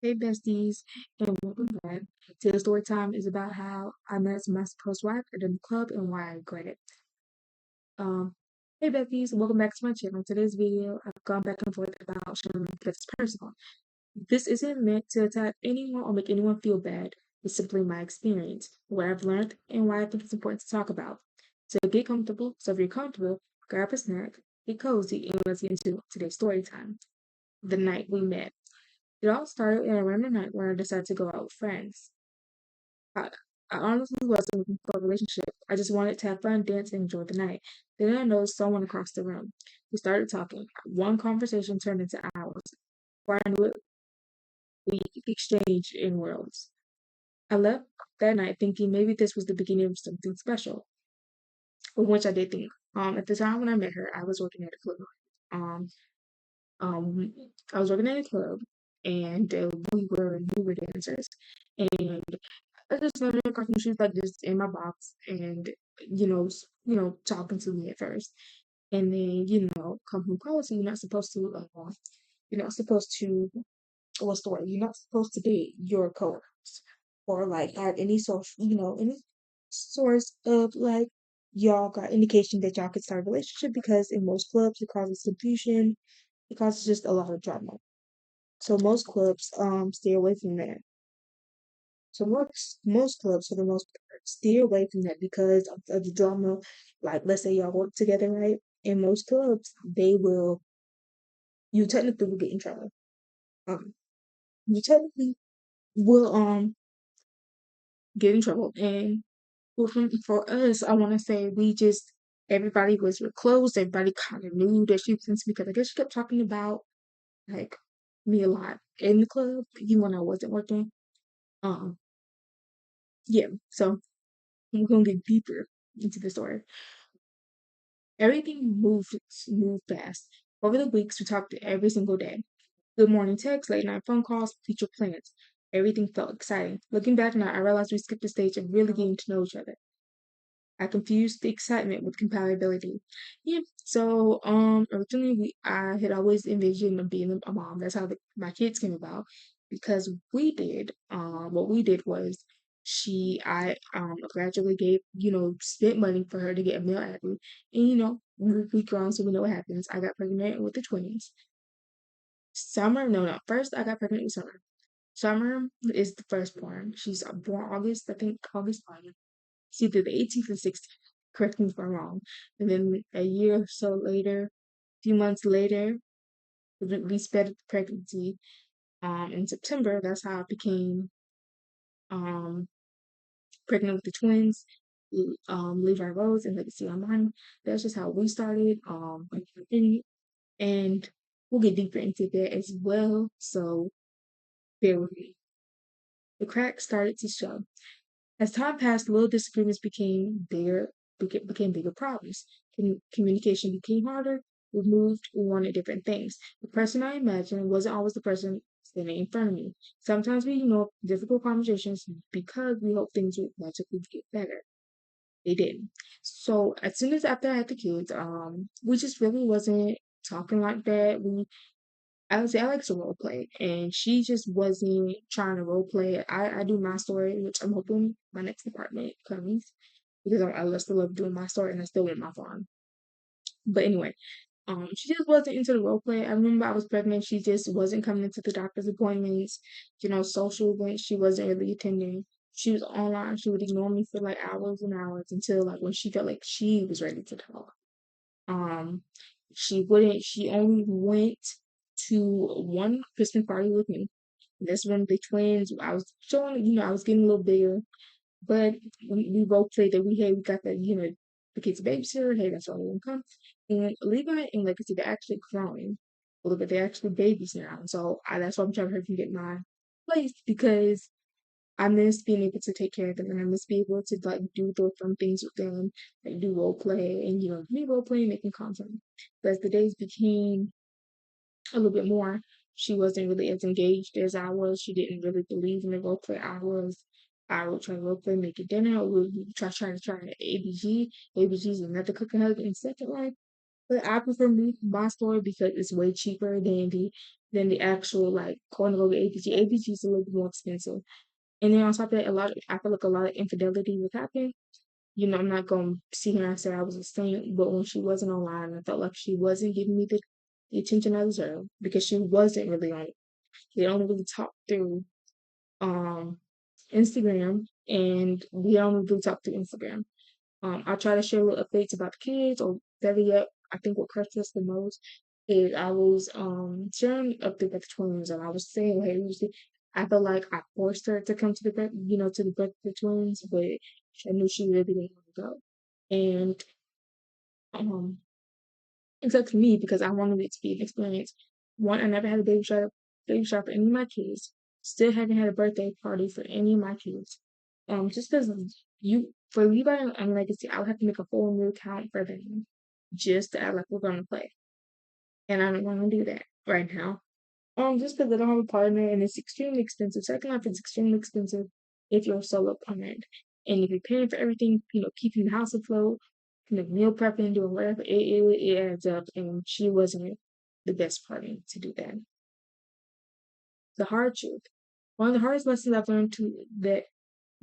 Hey besties, and welcome back. Today's story time is about how I met my supposed wife at the club and why I regret it. Um, hey besties, welcome back to my channel. Today's video, I've gone back and forth about showing because it's personal. This isn't meant to attack anyone or make anyone feel bad. It's simply my experience, what I've learned, and why I think it's important to talk about. So get comfortable. So if you're comfortable, grab a snack, get cozy, and let's get into today's story time. The night we met. It all started at a random night where I decided to go out with friends. I, I honestly wasn't looking for a relationship. I just wanted to have fun, dance, and enjoy the night. Then I noticed someone across the room. We started talking. One conversation turned into hours. Before I knew it, we exchanged in worlds. I left that night thinking maybe this was the beginning of something special, which I did think. At the time when I met her, I was working at a club. Um, um, I was working at a club, and we were dancers, and I just let her cartoon. She was like just in my box and talking to me at first, and then come from policy. You're not supposed to. What's the word? You're not supposed to date your coworkers or like have any any source of like y'all got indication that y'all could start a relationship because in most clubs it causes confusion. It causes just a lot of drama. So most clubs stay away from that. So most clubs, for the most part, steer away from that because of the drama. Like, let's say y'all work together, right? In most clubs, you technically will get in trouble. Um, you technically will get in trouble. And for us, I want to say everybody was close. Everybody kind of knew that she was into me because I guess she kept talking about like me a lot in the club, even when I wasn't working. Um, yeah. So we're gonna get deeper into the story. Everything moved fast. Over the weeks, we talked every single day. Good morning texts, late night phone calls, future plans. Everything felt exciting. Looking back now, I realized we skipped the stage of really getting to know each other. I confused the excitement with compatibility. Yeah. So originally I had always envisioned of being a mom. That's how my kids came about. Because what we did was I gradually gave, spent money for her to get a male athlete. And we grown so we know what happens. I got pregnant with the twins. Summer, no, no. First I got pregnant with Summer. Summer is the firstborn. She's born August, I think August 20th. It's either the 18th or 16th. Correct me if I'm wrong. And then a year or so later, a few months later, we sped up the pregnancy. In September, that's how I became um pregnant with the twins. Levi Rose and Legacy Armani. That's just how we started. And we'll get deeper into that as well. So bear with me. The cracks started to show. As time passed, little disagreements became bigger problems. Communication became harder. We moved, we wanted different things. The person I imagined wasn't always the person standing in front of me. Sometimes we ignore difficult conversations because we hope things would magically get better. They didn't. So as soon as after I had the kids, we just really wasn't talking like that. I would say I like to role play, and she just wasn't trying to role play. I do my story, which I'm hoping my next apartment comes because I still love doing my story and I still want my farm. But anyway, she just wasn't into the role play. I remember I was pregnant. She just wasn't coming into the doctor's appointments, social events. She wasn't really attending. She was online. She would ignore me for like hours and hours until like when she felt like she was ready to talk. Um, she only went to one Christmas party with me. That's when the twins, I was showing, I was getting a little bigger, but we both played that we got the kids' babysitter, hey, that's all they want to come. And Levi and Legacy, they're actually growing a little bit. They're actually babies now. So that's why I'm trying to hurry and get my place because I miss being able to take care of them and I miss being able to like do those fun things with them, like do role play and me role playing, making content. But as the days became a little bit more, she wasn't really as engaged as I was. She didn't really believe in the role play I was. I would try to role play, make a dinner, or we would try to try ABG. ABG is another cooking hug in Second Life. But I prefer my store because it's way cheaper than the actual like going to go get APG. APG is a little bit more expensive. And then on top of that, I feel like a lot of infidelity was happening. You know, I'm not gonna see her and say I was a saint, but when she wasn't online, I felt like she wasn't giving me the attention I deserved because she wasn't really on. They only really talked through um Instagram, and we only really talked through Instagram. I try to share little updates about the kids, or better yet, I think what crushed us the most is I was sharing updates about the twins, and I was saying, hey, I felt like I forced her to come to the to the birth of the twins, but I knew she really didn't want to go, and um, it's up to me because I wanted it to be an experience. One, I never had a baby shower for any of my kids. Still haven't had a birthday party for any of my kids. Just because for Levi and Legacy, I'll have to make a whole new account for them just to act like we're gonna play, and I don't want to do that right now. Just because I don't have a partner and it's extremely expensive. Second life is extremely expensive if you're a solo parent, and if you're paying for everything, keeping the house afloat, meal prepping, doing whatever, it adds up. And she wasn't the best partner to do that. The hard truth. One of the hardest lessons I've learned to that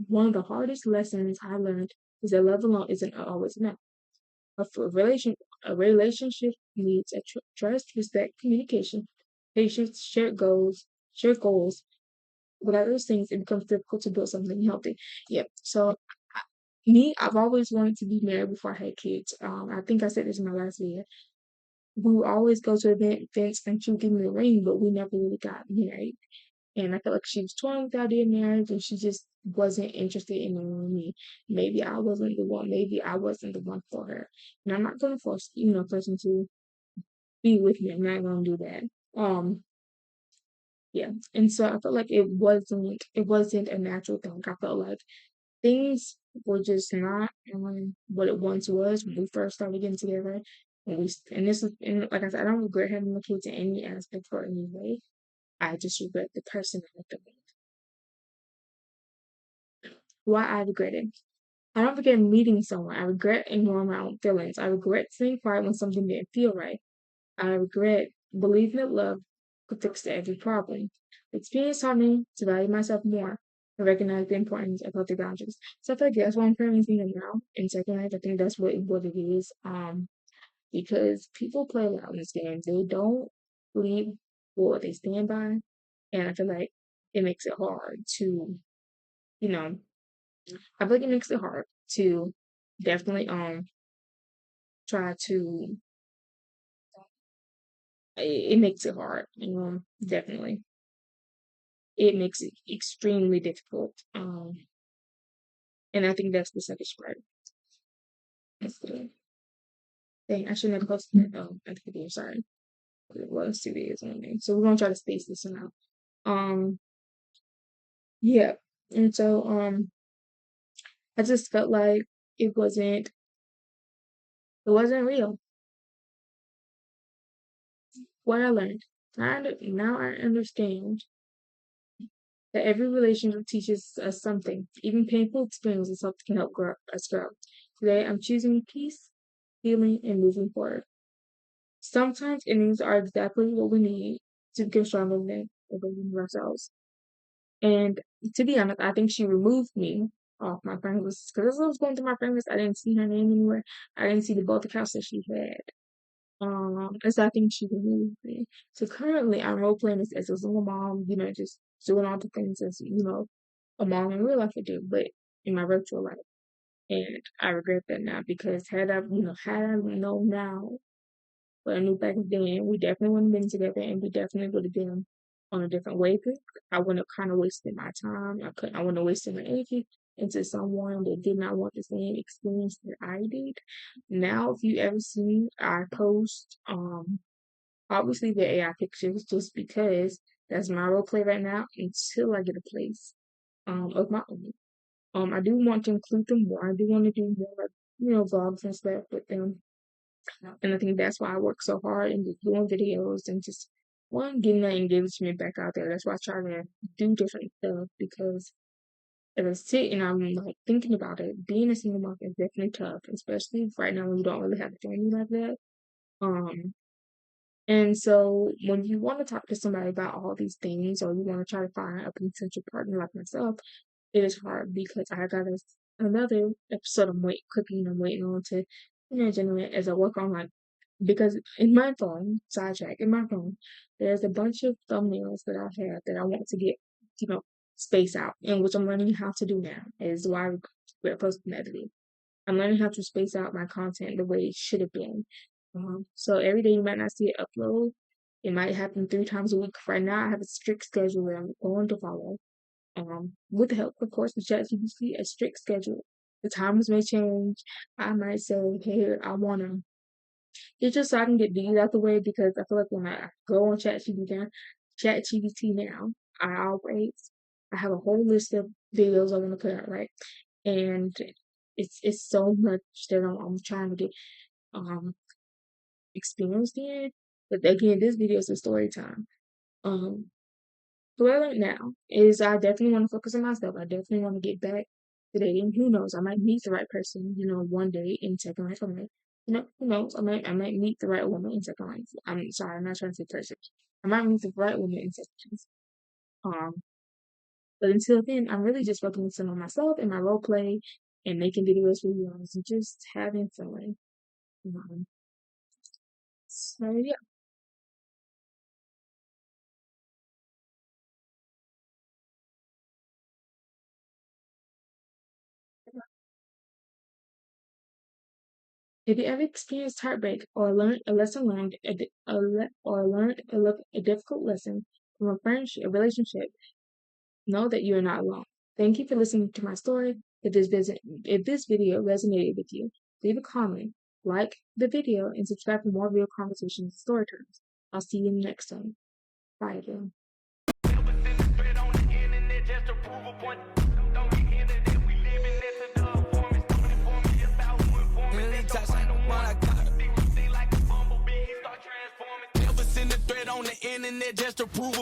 One of the hardest lessons I learned is that love alone isn't always enough. A relationship needs trust, respect, communication, patience, shared goals. Without those things, it becomes difficult to build something healthy. Yep. So I've always wanted to be married before I had kids. I think I said this in my last video. We would always go to events and she would give me a ring, but we never really got married. And I felt like she was torn with the idea of marriage and she just wasn't interested in me. Maybe I wasn't the one. Maybe I wasn't the one for her. And I'm not gonna force, a person to be with me. I'm not gonna do that. Yeah. And so I felt like it wasn't a natural thing. I felt like things were just not what it once was when we first started getting together. And like I said, I don't regret having the kids in any aspect or any way. I just regret the person I met them with. Why I regret it. I don't regret meeting someone. I regret ignoring my own feelings. I regret staying quiet when something didn't feel right. I regret believing that love could fix every problem. The experience taught me to value myself more and recognize the importance of healthy boundaries. So I feel like that's why I'm currently single now. In second life, I think that's what it is. Because people play a lot in this game. They don't believe what they stand by. And I feel like it makes it hard to, you know, I feel like it makes it hard to definitely try to it makes it hard, definitely. It makes it extremely difficult. And I think that's the second part. That's the thing. I shouldn't have posted that at the video, sorry. It was 2 days on me. So we're gonna try to space this one out. Um yeah. And so I just felt like it wasn't real. What I learned. Now I understand that every relationship teaches us something. Even painful experiences can help us grow. Today, I'm choosing peace, healing, and moving forward. Sometimes endings are exactly what we need to become stronger than the version of ourselves. And to be honest, I think she removed me off my friend list because as I was going through my friend list, I didn't see her name anywhere. I didn't see the both accounts that she had. And so I think she removed me. So currently, I'm role playing as a single mom, just doing all the things as a mom in real life would do, but in my virtual life. And I regret that now because had I known now what I knew back then, we definitely wouldn't have been together and we definitely would have been on a different wavelength. I wouldn't have kind of wasted my time. I wouldn't have wasted my energy into someone that did not want the same experience that I did. Now, if you ever see I post, obviously the AI pictures just because that's my role play right now until I get a place of my own. I do want to include them more. I do want to do more like, vlogs and stuff with them. And I think that's why I work so hard and just doing videos and just getting that engagement back out there. That's why I try to do different stuff because if I sit and I'm like thinking about it, being a single mom is definitely tough, especially right now when you don't really have a family like that. Um, and so when you want to talk to somebody about all these things, or you want to try to find a potential partner like myself, it is hard because I got another episode I'm waiting on to, generate as I work on like, because in my phone, sidetrack, in my phone, there's a bunch of thumbnails that I have that I want to get, space out, and which I'm learning how to do now, is why we're posting editing. I'm learning how to space out my content the way it should have been. So every day you might not see it upload. It might happen 3 times a week. Right now, I have a strict schedule that I'm going to follow. With the help, of course, of ChatGPT, a strict schedule. The times may change. I might say, hey, I want to. It's just so I can get these out the way because I feel like when I go on ChatGPT now, I have a whole list of videos I want to put out, right? And it's so much that I'm trying to get um experienced in. But again, this video is a story time. Um, so what I learned now is I definitely want to focus on myself. I definitely want to get back to dating. Who knows? I might meet the right person, one day in Second Life. Who knows? I might meet the right woman in Second Life. I'm sorry, I'm not trying to say person. I might meet the right woman in Second Life. Um, but until then, I'm really just focusing on myself and my role play and making videos for you guys and just having fun. Um, so yeah. Have you ever experienced heartbreak or learned a lesson learned or learned a difficult lesson from a friendship, a relationship? Know that you are not alone. Thank you for listening to my story. If this video resonated with you, leave a comment, like the video, and subscribe for more real conversations and story times. I'll see you next time. Bye again. On the internet just to prove